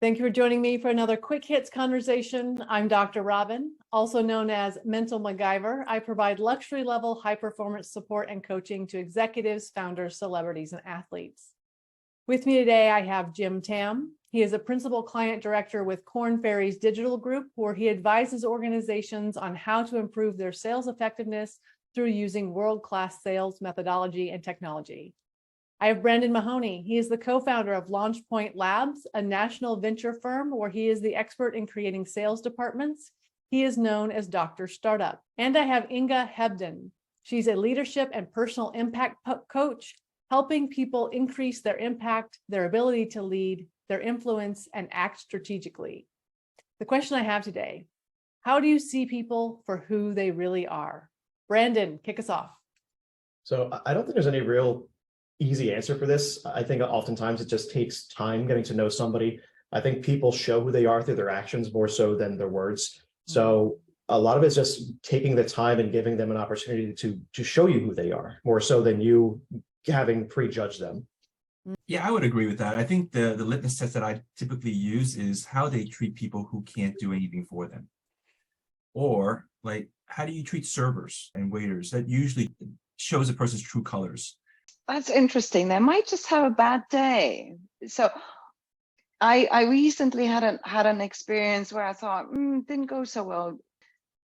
Thank you for joining me for another Quick Hits conversation. I'm Dr. Robyn, also known as Mental MacGyver. I provide luxury level high performance support and coaching to executives, founders, celebrities, and athletes. With me today, I have Jim Tam. He is a principal client director with Korn Ferry's digital group, where he advises organizations on how to improve their sales effectiveness through using world-class sales methodology and technology. I have Brandon Mahoney. He is the co-founder of LaunchPoint Labs, a national venture firm where he is the expert in creating sales departments. He is known as Dr. Startup. And I have Inga Hebdon. She's a leadership and personal impact coach, helping people increase their impact, their ability to lead, their influence, and act strategically. The question I have today, how do you see people for who they really are? Brandon, kick us off. So I don't think there's any real easy answer for this. I think oftentimes it just takes time getting to know somebody. I think people show who they are through their actions more so than their words. So a lot of it's just taking the time and giving them an opportunity to show you who they are more so than you having prejudged them. Yeah, I would agree with that. I think the litmus test that I typically use is how they treat people who can't do anything for them. Or like, how do you treat servers and waiters? That usually shows a person's true colors. That's interesting. They might just have a bad day. So I recently had an experience where I thought, didn't go so well.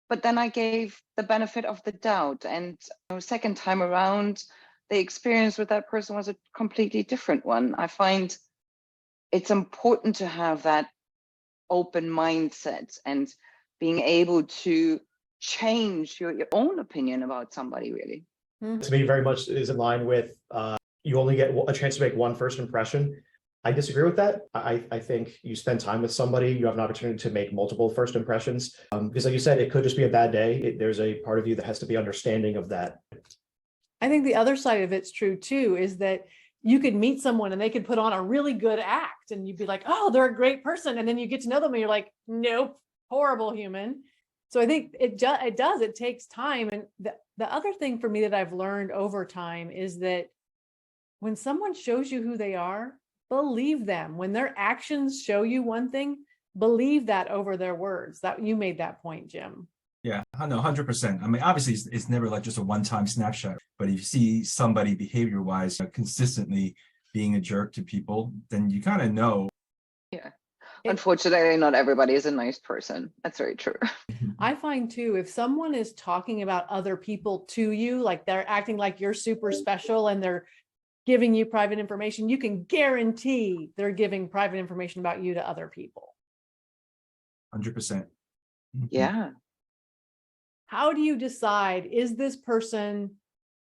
But then I gave the benefit of the doubt. And second time around, the experience with that person was a completely different one. I find it's important to have that open mindset and being able to change your own opinion about somebody, really. To me, very much is in line with you only get a chance to make one first impression. I disagree with that. I think you spend time with somebody, you have an opportunity to make multiple first impressions. Because like you said, it could just be a bad day. There's a part of you that has to be understanding of that. I think the other side of it's true too, is that you could meet someone and they could put on a really good act and you'd be like, oh, they're a great person. And then you get to know them and you're like, nope, horrible human. So I think it takes time. And the other thing for me that I've learned over time is that when someone shows you who they are, believe them. When their actions show you one thing, believe that over their words. That you made that point, Jim. Yeah, I know, 100%. I mean, obviously, it's never like just a one-time snapshot. But if you see somebody behavior-wise consistently being a jerk to people, then you kind of know. Yeah. Unfortunately, not everybody is a nice person. That's very true. I find too, if someone is talking about other people to you, like they're acting like you're super special and they're giving you private information, you can guarantee they're giving private information about you to other people. 100%. Yeah. How do you decide, is this person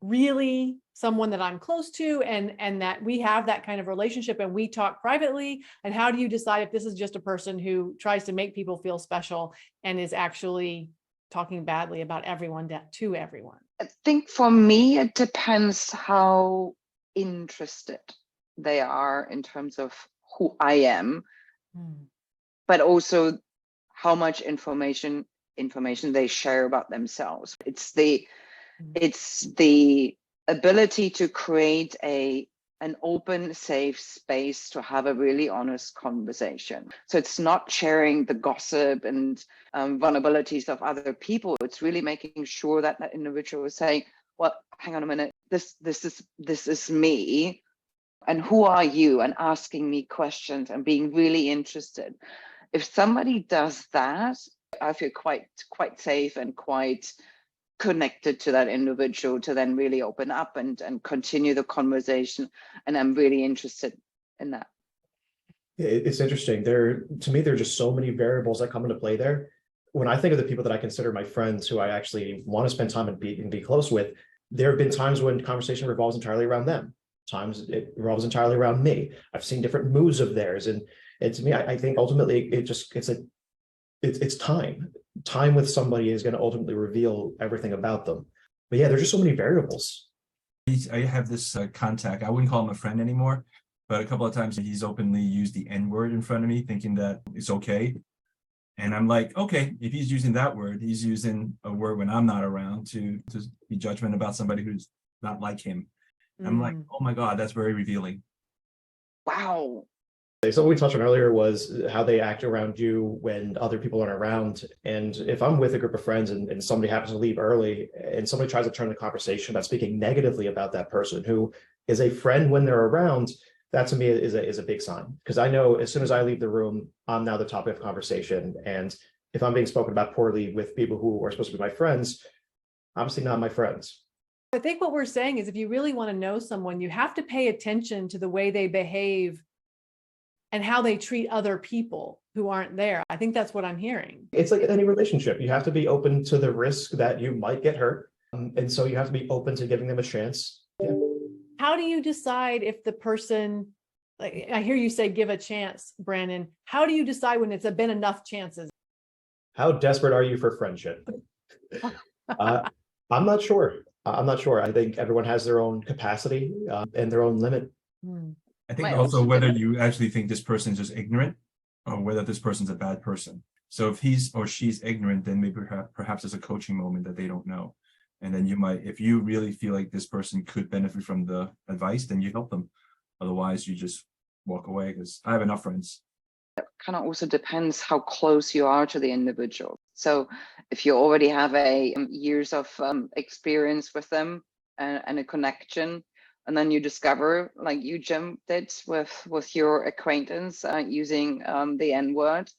really someone that I'm close to and that we have that kind of relationship and we talk privately? And how do you decide if this is just a person who tries to make people feel special and is actually talking badly about everyone to everyone? I think for me, it depends how interested they are in terms of who I am, but also how much information they share about themselves. It's the ability to create an open, safe space to have a really honest conversation. So it's not sharing the gossip and vulnerabilities of other people. It's really making sure that that individual is saying, well, hang on a minute, this is me, and who are you? And asking me questions and being really interested. If somebody does that, I feel quite safe and quite connected to that individual to then really open up and continue the conversation. And I'm really interested in that. It's interesting. To me, there are just so many variables that come into play there. When I think of the people that I consider my friends who I actually want to spend time and be close with, there have been times when conversation revolves entirely around them. Times it revolves entirely around me. I've seen different moves of theirs. And to me, I think ultimately it's time. Time with somebody is going to ultimately reveal everything about them. But yeah, there's just so many variables. I have this contact. I wouldn't call him a friend anymore, but a couple of times he's openly used the N-word in front of me, thinking that it's okay. And I'm like, okay, if he's using that word, he's using a word when I'm not around to be judgment about somebody who's not like him. I'm like, oh my God, that's very revealing. Wow. Something we touched on earlier was how they act around you when other people aren't around. And if I'm with a group of friends and somebody happens to leave early and somebody tries to turn the conversation about speaking negatively about that person who is a friend when they're around, that to me is a big sign. Because I know as soon as I leave the room, I'm now the topic of conversation. And if I'm being spoken about poorly with people who are supposed to be my friends, obviously not my friends. I think what we're saying is if you really want to know someone, you have to pay attention to the way they behave and how they treat other people who aren't there. I think that's what I'm hearing. It's like any relationship. You have to be open to the risk that you might get hurt. And so you have to be open to giving them a chance. Yeah. How do you decide if the person, like I hear you say, give a chance, Brandon. How do you decide when it's been enough chances? How desperate are you for friendship? I'm not sure. I'm not sure. I think everyone has their own capacity and their own limit. I think also whether you actually think this person is just ignorant or whether this person's a bad person. So if he's or she's ignorant, then maybe perhaps there's a coaching moment that they don't know. And then you might, if you really feel like this person could benefit from the advice, then you help them. Otherwise, you just walk away, because I have enough friends. It kind of also depends how close you are to the individual. So if you already have a years of experience with them and a connection, and then you discover, like you, Jim, did with your acquaintance using the N-word,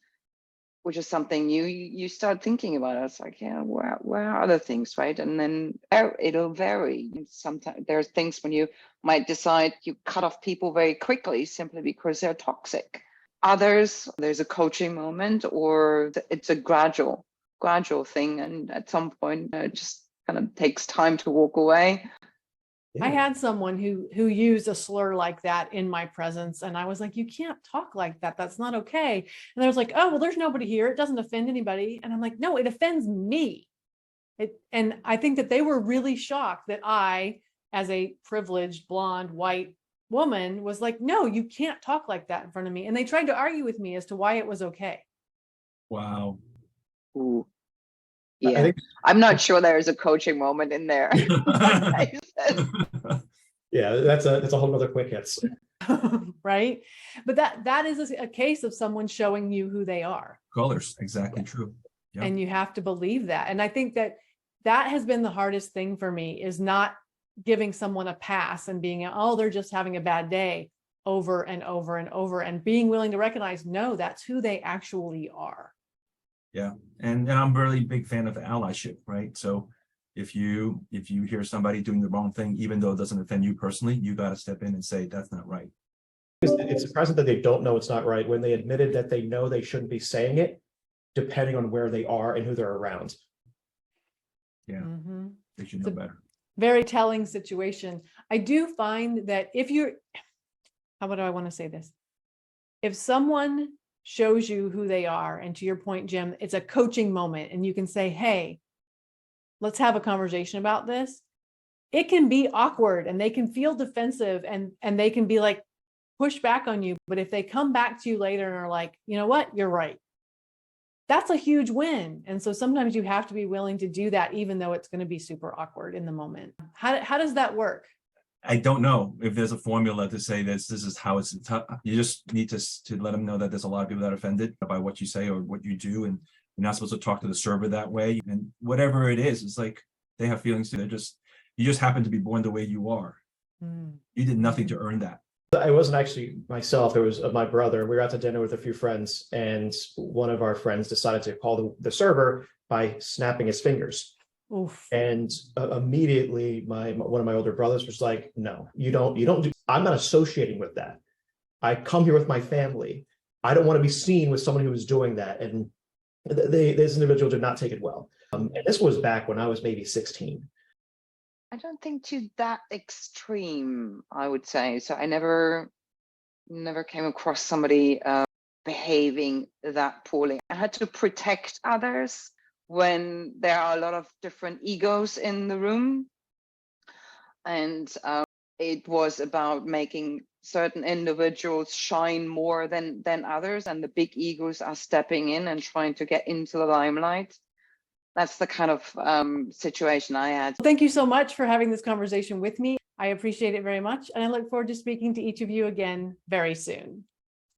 which is something new, you start thinking about it. It's like, yeah, where are other things, right? And then it'll vary. Sometimes there's things when you might decide you cut off people very quickly simply because they're toxic. Others, there's a coaching moment, or it's a gradual thing, and at some point it just kind of takes time to walk away. I had someone who used a slur like that in my presence, and I was like, you can't talk like that. That's not okay. And I was like, oh, well, there's nobody here. It doesn't offend anybody. And I'm like, no, it offends me. And I think that they were really shocked that I, as a privileged, blonde, white woman, was like, no, you can't talk like that in front of me. And they tried to argue with me as to why it was okay. Wow. Ooh. Yeah, I'm not sure there is a coaching moment in there. Yeah, that's a whole other quick hits. Right. But that is a case of someone showing you who they are. Colors, exactly true. Yep. And you have to believe that. And I think that has been the hardest thing for me, is not giving someone a pass and being, oh, they're just having a bad day, over and over and over, and being willing to recognize, no, that's who they actually are. Yeah. And I'm a really big fan of allyship, right? So if you hear somebody doing the wrong thing, even though it doesn't offend you personally, you got to step in and say, that's not right. It's surprising that they don't know it's not right when they admitted that they know they shouldn't be saying it, depending on where they are and who they're around. Yeah. They should know better. Very telling situation. I do find that if you're, how would I want to say this? If someone shows you who they are, and to your point, Jim, it's a coaching moment, and you can say, hey, let's have a conversation about this. It can be awkward, and they can feel defensive, and they can be like, push back on you. But if they come back to you later and are like, you know what, you're right, that's a huge win. And so sometimes you have to be willing to do that, even though it's going to be super awkward in the moment. How does that work? I don't know if there's a formula to say this is how it's tough. You just need to let them know that there's a lot of people that are offended by what you say or what you do, and you're not supposed to talk to the server that way. And whatever it is, it's like they have feelings too. You just happen to be born the way you are. You did nothing to earn that. I wasn't actually myself. It was my brother. We were out to dinner with a few friends, and one of our friends decided to call the server by snapping his fingers. Oof. And immediately one of my older brothers was like, no, you don't do, I'm not associating with that. I come here with my family. I don't want to be seen with someone who is doing that. And this individual did not take it well. And this was back when I was maybe 16. I don't think to that extreme, I would say. So I never came across somebody behaving that poorly. I had to protect others when there are a lot of different egos in the room. And it was about making certain individuals shine more than others, and the big egos are stepping in and trying to get into the limelight. That's the kind of situation I had. Thank you so much for having this conversation with me. I appreciate it very much, and I look forward to speaking to each of you again very soon.